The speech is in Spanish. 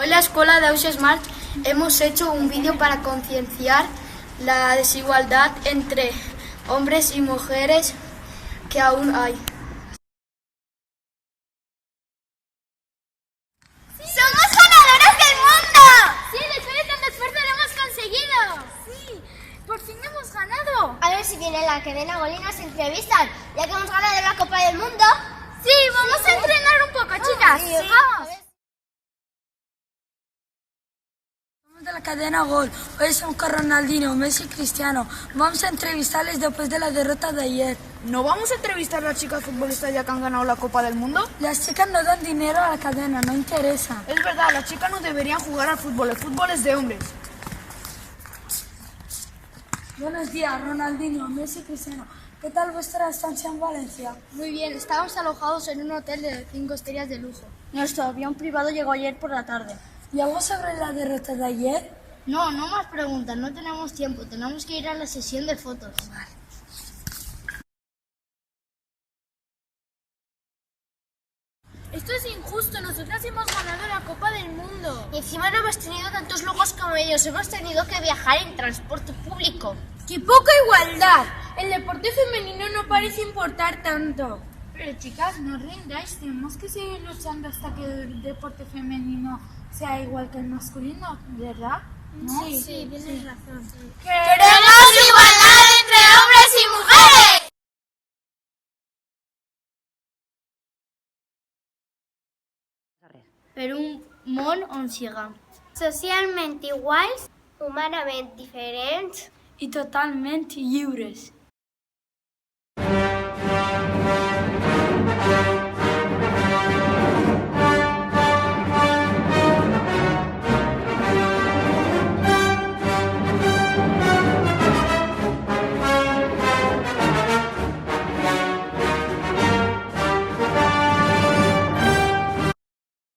en la escuela de Auxe Smart hemos hecho un vídeo para concienciar la desigualdad entre hombres y mujeres que aún hay. ¡Somos ganadoras del mundo! Sí, después de tanto esfuerzo lo hemos conseguido. Sí, por fin hemos ganado. A ver si viene la cadena Gol y nos entrevistan, ya que hemos ganado la Copa del Mundo. Sí, vamos a entrenar un poco, chicas. Sí, Vamos. Somos de la cadena Gol. Hoy estamos con Ronaldinho, Messi y Cristiano. Vamos a entrevistarles después de la derrota de ayer. ¿No vamos a entrevistar a las chicas futbolistas ya que han ganado la Copa del Mundo? Las chicas no dan dinero a la cadena, no interesa. Es verdad, las chicas no deberían jugar al fútbol. El fútbol es de hombres. Buenos días, Ronaldinho, Messi y Cristiano. ¿Qué tal vuestra estancia en Valencia? Muy bien, estábamos alojados en un hotel de 5 estrellas de lujo. Nuestro avión privado llegó ayer por la tarde. ¿Y algo sobre la derrota de ayer? No más preguntas, no tenemos tiempo, tenemos que ir a la sesión de fotos. Esto es injusto, nosotras hemos ganado la Copa del Mundo. Y encima no hemos tenido tantos lujos como ellos, hemos tenido que viajar en transporte público. ¡Qué poca igualdad! El deporte femenino no parece importar tanto. Pero chicas, no rindáis, tenemos que seguir luchando hasta que el deporte femenino sea igual que el masculino, ¿verdad? ¿No? Sí, tienes razón. ¡Queremos igualdad entre hombres y mujeres! Per un món on siguem socialment iguals, humanament diferents Y totalmente libres.